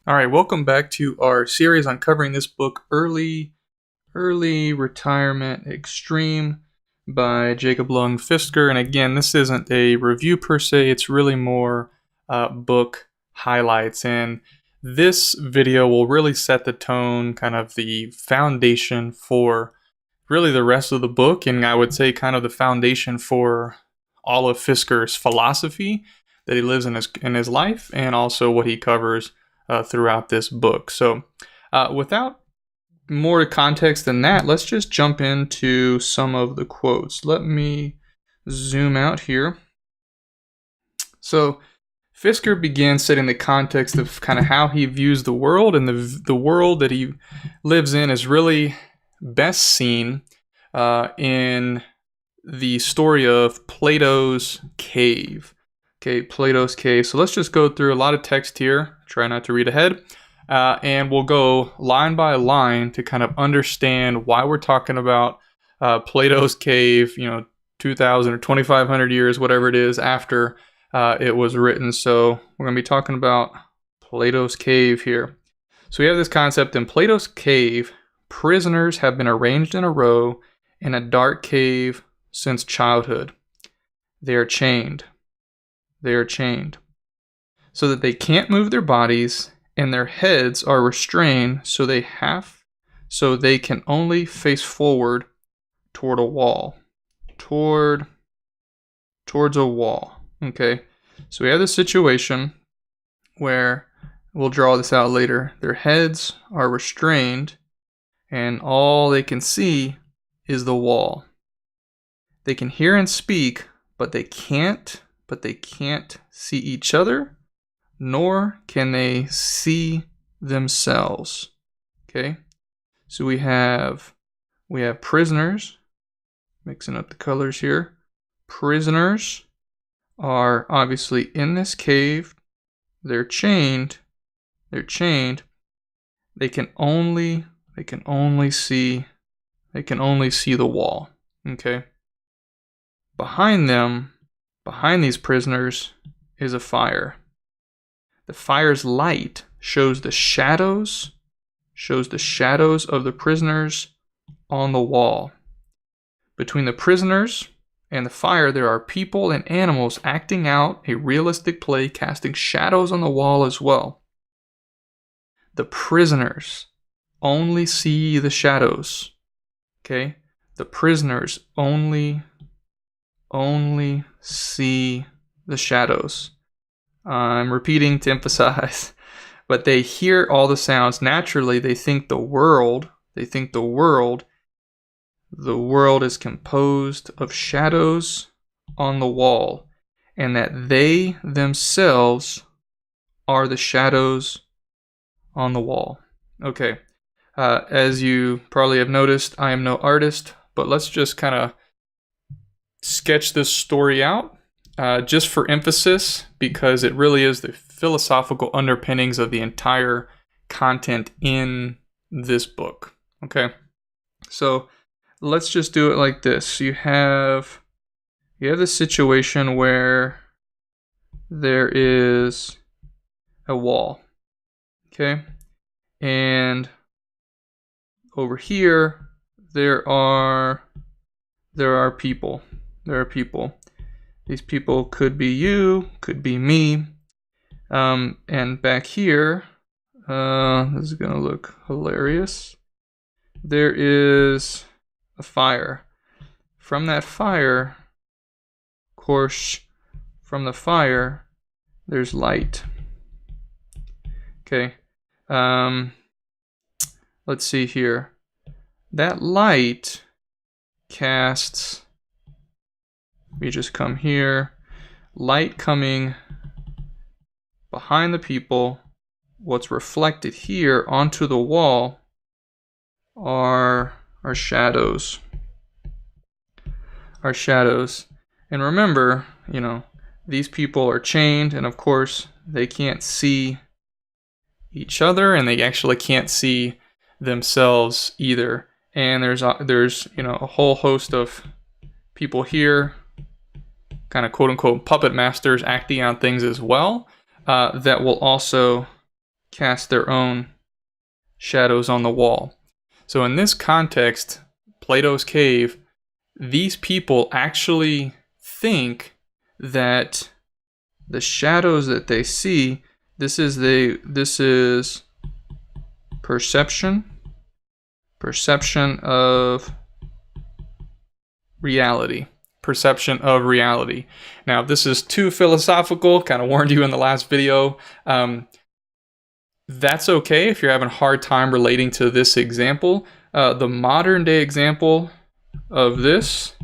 All right, welcome back to our series on covering this book, Early Retirement Extreme by Jacob Lung Fisker. And again, this isn't a review per se, it's really more book highlights. And this video will really set the tone, kind of the foundation for really the rest of the book. And I would say kind of the foundation for all of Fisker's philosophy that he lives in his life, and also what he covers throughout this book. So without more context than that, let's just jump into some of the quotes. Let me zoom out here. So Fisker begins setting the context of kind of how he views the world, and the world that he lives in is really best seen in the story of Plato's Cave. Okay, Plato's Cave. So let's just go through a lot of text here. Try not to read ahead. And we'll go line by line to kind of understand why we're talking about Plato's Cave, 2,000 or 2,500 years, whatever it is, after it was written. So we're going to be talking about Plato's Cave here. So we have this concept in Plato's Cave. Prisoners have been arranged in a row in a dark cave since childhood. They are chained. They are chained so that they can't move their bodies, and their heads are restrained so they can only face forward toward a wall. Towards a wall. Okay. So we have this situation where we'll draw this out later. Their heads are restrained and all they can see is the wall. They can hear and speak, but they can't see each other, nor can they see themselves. Okay? So we have prisoners, mixing up the colors here. Prisoners are obviously in this cave. They're chained. They can only see the wall. Okay? Behind these prisoners is a fire. The fire's light shows the shadows of the prisoners on the wall. Between the prisoners and the fire, there are people and animals acting out a realistic play, casting shadows on the wall as well. The prisoners only see the shadows. Okay? The prisoners only see the shadows. I'm repeating to emphasize, but they hear all the sounds. Naturally, they think the world is composed of shadows on the wall, and that they themselves are the shadows on the wall. Okay, as you probably have noticed, I am no artist, but let's just kind of sketch this story out just for emphasis, because it really is the philosophical underpinnings of the entire content in this book. Okay, so let's just do it like this. You have this situation where there is a wall. Okay, and over here there are people. There are people. These people could be you, could be me. And back here, this is going to look hilarious. There is a fire. From that fire, of course, from the fire, there's light. Okay. Let's see here. That light casts... We just come here, light coming behind the people. What's reflected here onto the wall are shadows. And remember, these people are chained, and of course they can't see each other, and they actually can't see themselves either. And there's a whole host of people here, kind of quote unquote puppet masters, acting on things as well, that will also cast their own shadows on the wall. So in this context, Plato's Cave, these people actually think that the shadows that they see, this is perception of reality. Perception of reality. Now, if this is too philosophical, kind of warned you in the last video, that's okay if you're having a hard time relating to this example. The modern day example of this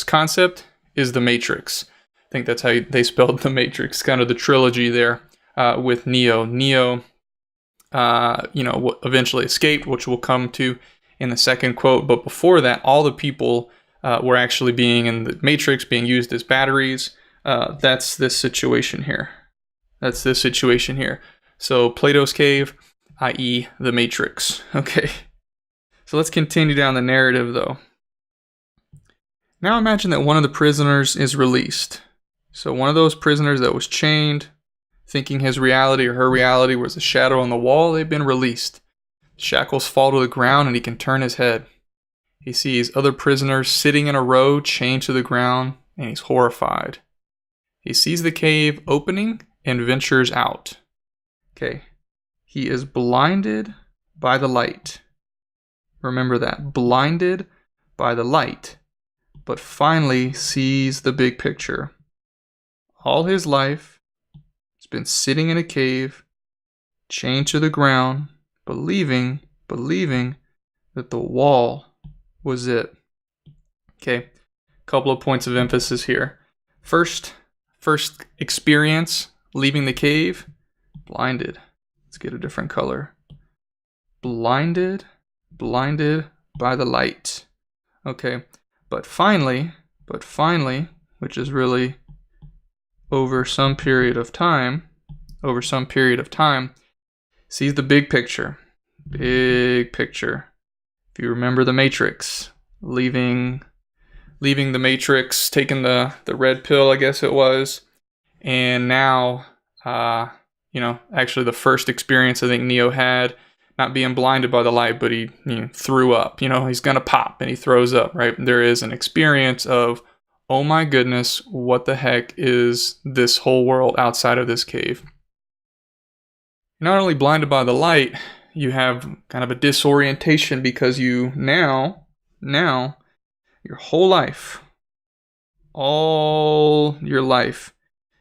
concept is the Matrix. I think that's how they spelled the Matrix, kind of the trilogy there with Neo. Neo, eventually escaped, which we'll come to in the second quote. But before that, all the people were actually being in the Matrix, being used as batteries. That's this situation here. So Plato's Cave, i.e. the Matrix. Okay. So let's continue down the narrative though. Now imagine that one of the prisoners is released. So one of those prisoners that was chained, thinking his reality or her reality was a shadow on the wall, they've been released. Shackles fall to the ground and he can turn his head. He sees other prisoners sitting in a row, chained to the ground, and he's horrified. He sees the cave opening and ventures out. Okay. He is blinded by the light. Remember that. Blinded by the light. But finally sees the big picture. All his life, he's been sitting in a cave, chained to the ground, believing that the wall was it. Okay, couple of points of emphasis here. First experience, leaving the cave, blinded. Let's get a different color. Blinded by the light. Okay, but finally, which is really over some period of time, sees the big picture. Big picture. If you remember the Matrix, leaving the Matrix, taking the red pill, I guess it was, and now, actually the first experience I think Neo had, not being blinded by the light, but he threw up. He's gonna pop and he throws up, right? There is an experience of, oh my goodness, what the heck is this whole world outside of this cave? You're not only blinded by the light, you have kind of a disorientation because you now, your whole life, all your life,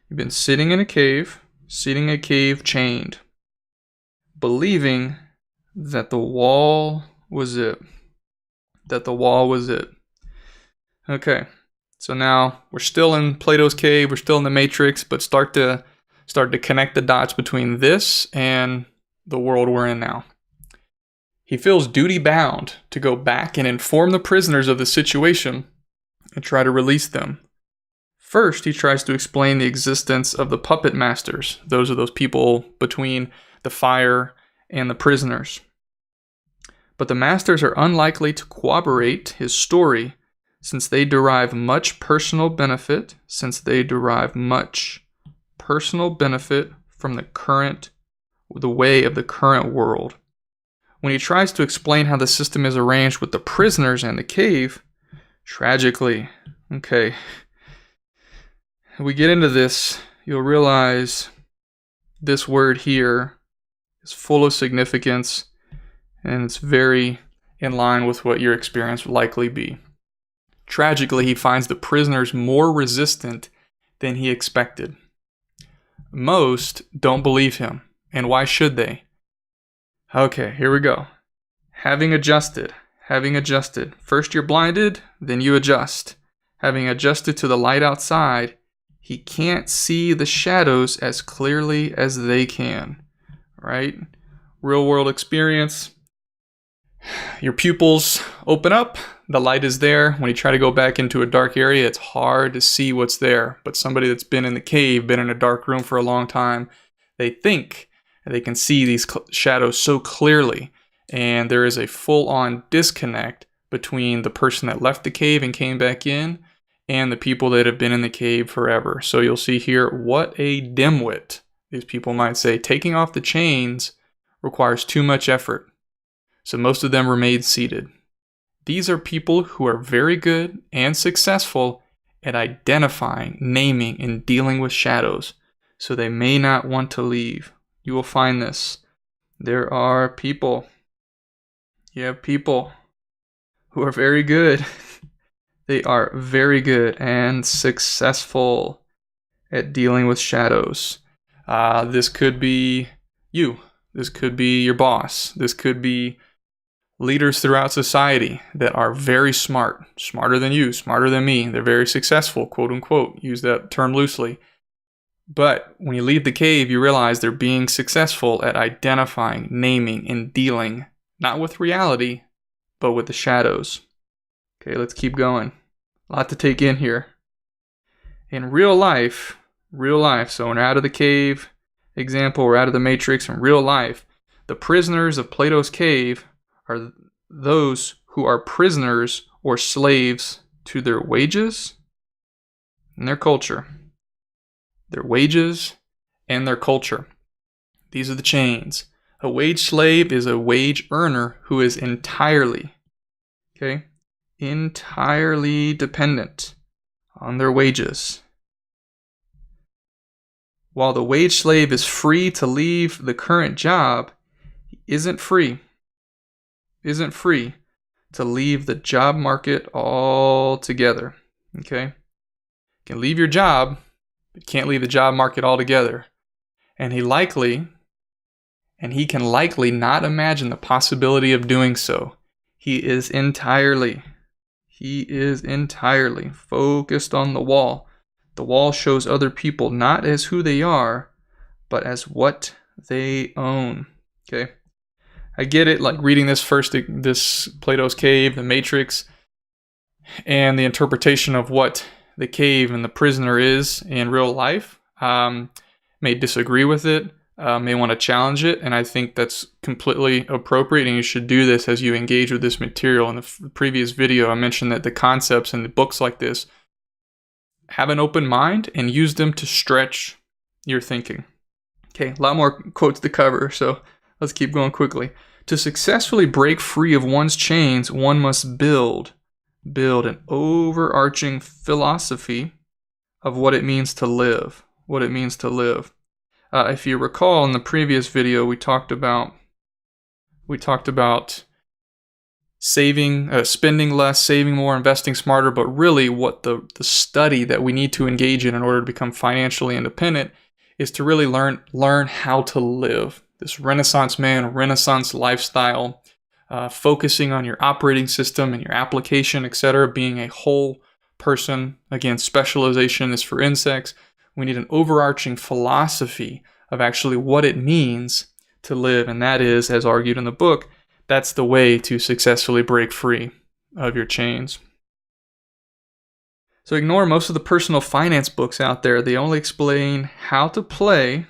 you've been sitting in a cave chained, believing that the wall was it. Okay, so now we're still in Plato's Cave, we're still in the Matrix, but start to connect the dots between this and the world we're in now. He feels duty bound to go back and inform the prisoners of the situation and try to release them. First, he tries to explain the existence of the puppet masters. Those are those people between the fire and the prisoners. But the masters are unlikely to corroborate his story since they derive much personal benefit from the way of the current world. When he tries to explain how the system is arranged with the prisoners and the cave, tragically, okay, we get into this, you'll realize this word here is full of significance and it's very in line with what your experience would likely be. Tragically, he finds the prisoners more resistant than he expected. Most don't believe him, and why should they? Okay, here we go. Having adjusted. First you're blinded, then you adjust. Having adjusted to the light outside, he can't see the shadows as clearly as they can, right? Real world experience. Your pupils open up, the light is there. When you try to go back into a dark area, it's hard to see what's there. But somebody that's been in the cave, been in a dark room for a long time, they think they can see these shadows so clearly. And there is a full-on disconnect between the person that left the cave and came back in and the people that have been in the cave forever. So you'll see here, what a dimwit These people might say taking off the chains requires too much effort, so most of them remain seated. These are people who are very good and successful at identifying, naming, and dealing with shadows, so they may not want to leave. You will find this. There are people. You have people who are very good. They are very good and successful at dealing with shadows. This could be you. This could be your boss. This could be leaders throughout society that are very smart, smarter than you, smarter than me. They're very successful, quote unquote. Use that term loosely. But when you leave the cave, you realize they're being successful at identifying, naming, and dealing, not with reality, but with the shadows. Okay, let's keep going. A lot to take in here. In real life, so we're out of the cave example, we're out of the Matrix. In real life, the prisoners of Plato's Cave are those who are prisoners or slaves to their wages and their culture. Their wages and their culture. These are the chains. A wage slave is a wage earner who is entirely dependent on their wages. While the wage slave is free to leave the current job, he isn't free to leave the job market altogether. Okay? You can leave your job, but can't leave the job market altogether. And he can likely not imagine the possibility of doing so. He is entirely focused on the wall. The wall shows other people not as who they are, but as what they own. Okay? I get it, like reading this Plato's Cave, the Matrix, and the interpretation of what the cave and the prisoner is in real life. May disagree with it, may want to challenge it, and I think that's completely appropriate, and you should do this as you engage with this material. In the previous video, I mentioned that the concepts in the books like this, have an open mind and use them to stretch your thinking. Okay, a lot more quotes to cover, so let's keep going quickly. To successfully break free of one's chains, one must build an overarching philosophy of what it means to live. If you recall, in the previous video, we talked about saving, spending less, saving more, investing smarter, but really what the study that we need to engage in order to become financially independent is to really learn how to live. This Renaissance man, Renaissance lifestyle, focusing on your operating system and your application, etc., being a whole person. Again, specialization is for insects. We need an overarching philosophy of actually what it means to live, and that is, as argued in the book, that's the way to successfully break free of your chains. So ignore most of the personal finance books out there. They only explain how to play.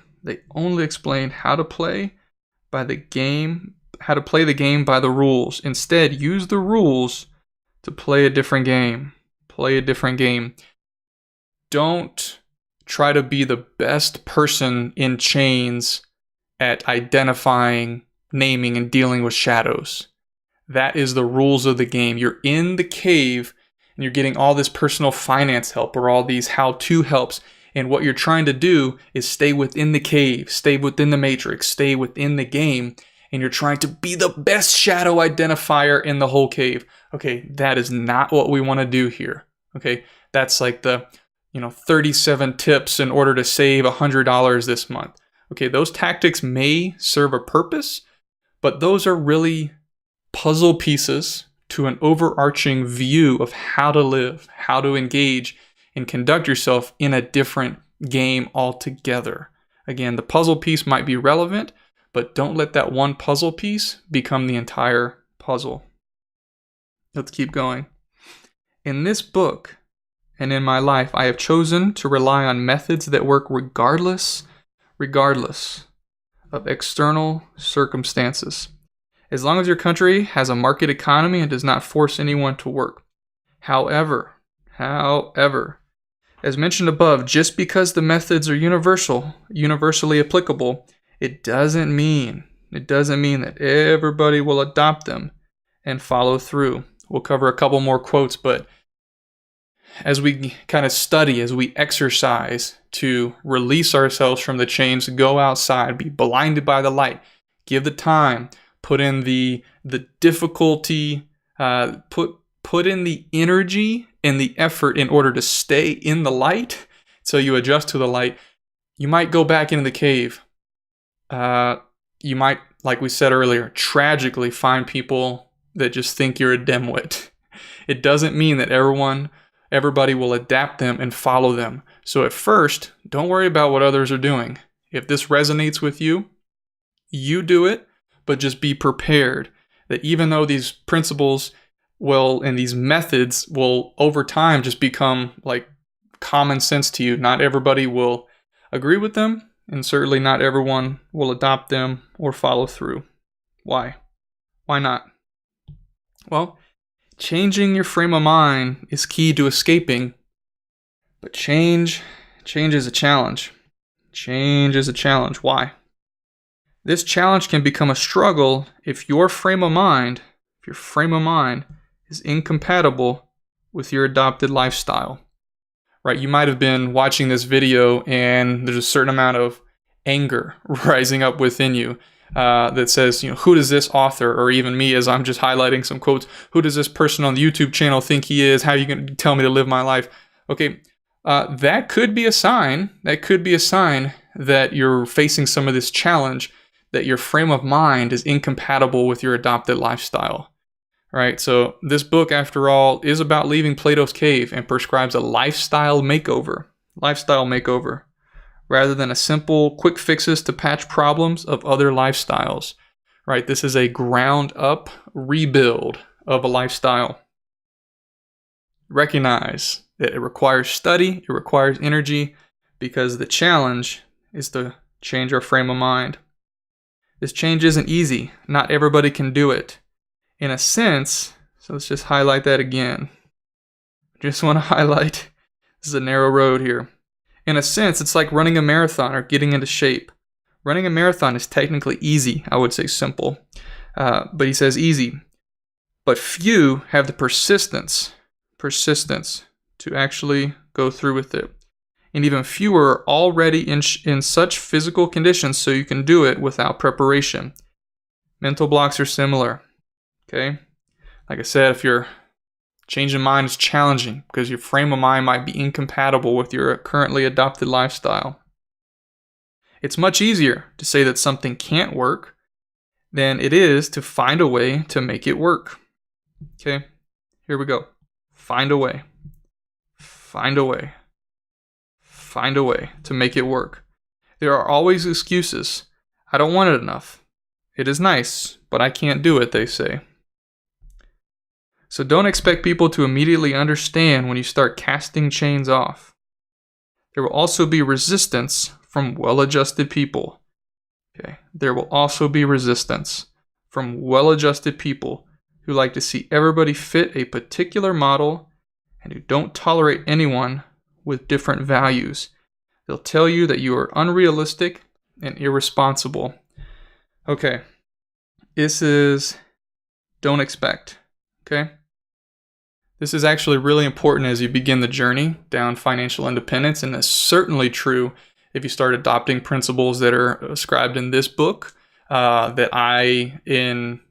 By the game, how to play the game by the rules. Instead, use the rules to play a different game. Don't try to be the best person in chains at identifying, naming, and dealing with shadows. That is the rules of the game. You're in the cave and you're getting all this personal finance help or all these how-to helps. And what you're trying to do is stay within the cave, stay within the matrix, stay within the game. And you're trying to be the best shadow identifier in the whole cave. Okay, that is not what we want to do here. Okay, that's like the 37 tips in order to save $100 this month. Okay, those tactics may serve a purpose, but those are really puzzle pieces to an overarching view of how to live, how to engage, and conduct yourself in a different game altogether. Again, the puzzle piece might be relevant, but don't let that one puzzle piece become the entire puzzle. Let's keep going. In this book, and in my life, I have chosen to rely on methods that work regardless of external circumstances. As long as your country has a market economy and does not force anyone to work. However, As mentioned above, just because the methods are universally applicable, it doesn't mean that everybody will adopt them and follow through. We'll cover a couple more quotes, but as we kind of study, as we exercise to release ourselves from the chains, go outside, be blinded by the light, give the time, put in the difficulty, put in the energy and the effort in order to stay in the light, so you adjust to the light. You might go back into the cave. You might, like we said earlier, tragically find people that just think you're a dimwit. It doesn't mean that everybody will adapt them and follow them. So at first, don't worry about what others are doing. If this resonates with you, you do it, but just be prepared that even though these principles and these methods will over time just become like common sense to you, not everybody will agree with them, and certainly not everyone will adopt them or follow through. Why? Why not? Well, changing your frame of mind is key to escaping, but change is a challenge. Change is a challenge. Why? This challenge can become a struggle if your frame of mind is incompatible with your adopted lifestyle. Right? You might have been watching this video and there's a certain amount of anger rising up within you that says, who does this author, or even me as I'm just highlighting some quotes, who does this person on the YouTube channel think he is? How are you going to tell me to live my life? Okay, that could be a sign. That could be a sign that you're facing some of this challenge, that your frame of mind is incompatible with your adopted lifestyle. Right, so this book, after all, is about leaving Plato's Cave and prescribes a lifestyle makeover, rather than a simple quick fixes to patch problems of other lifestyles. Right, this is a ground up rebuild of a lifestyle. Recognize that it requires study, it requires energy, because the challenge is to change our frame of mind. This change isn't easy. Not everybody can do it. In a sense, so let's just highlight that again. Just want to highlight, this is a narrow road here. In a sense, it's like running a marathon or getting into shape. Running a marathon is technically easy. I would say simple. But he says easy. But few have the persistence to actually go through with it. And even fewer are already in such physical conditions so you can do it without preparation. Mental blocks are similar. Okay, like I said, if your change in mind is challenging because your frame of mind might be incompatible with your currently adopted lifestyle, it's much easier to say that something can't work than it is to find a way to make it work. Okay, here we go. Find a way. Find a way. Find a way to make it work. There are always excuses. I don't want it enough. It is nice, but I can't do it, they say. So don't expect people to immediately understand when you start casting chains off. There will also be resistance from well-adjusted people. Okay, there will also be resistance from well-adjusted people who like to see everybody fit a particular model and who don't tolerate anyone with different values. They'll tell you that you are unrealistic and irresponsible. Okay, this is don't expect. Okay? This is actually really important as you begin the journey down financial independence, and that's certainly true if you start adopting principles that are ascribed in this book, that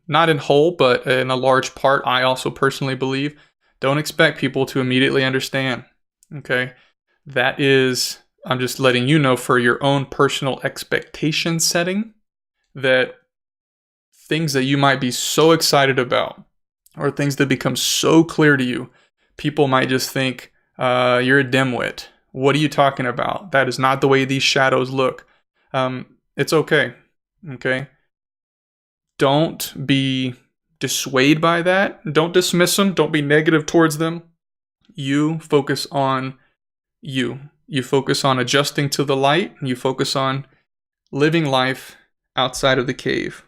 not in whole, but in a large part, I also personally believe. Don't expect people to immediately understand, okay? That is, I'm just letting you know for your own personal expectation setting, that things that you might be so excited about, or things that become so clear to you, people might just think, you're a dimwit. What are you talking about? That is not the way these shadows look. It's okay. Okay? Don't be dissuaded by that. Don't dismiss them. Don't be negative towards them. You focus on you. You focus on adjusting to the light, and you focus on living life outside of the cave.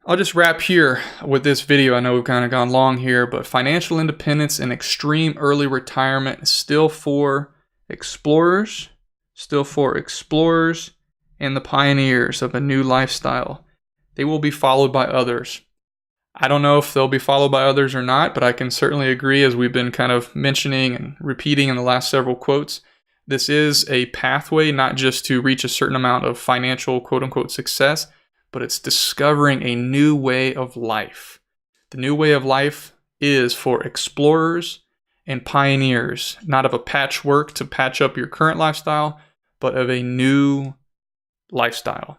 I'll just wrap here with this video. I know we've kind of gone long here, but financial independence and extreme early retirement is still for explorers, and the pioneers of a new lifestyle. They will be followed by others. I don't know if they'll be followed by others or not, but I can certainly agree, as we've been kind of mentioning and repeating in the last several quotes, this is a pathway not just to reach a certain amount of financial quote-unquote success, but it's discovering a new way of life. The new way of life is for explorers and pioneers, not of a patchwork to patch up your current lifestyle, but of a new lifestyle.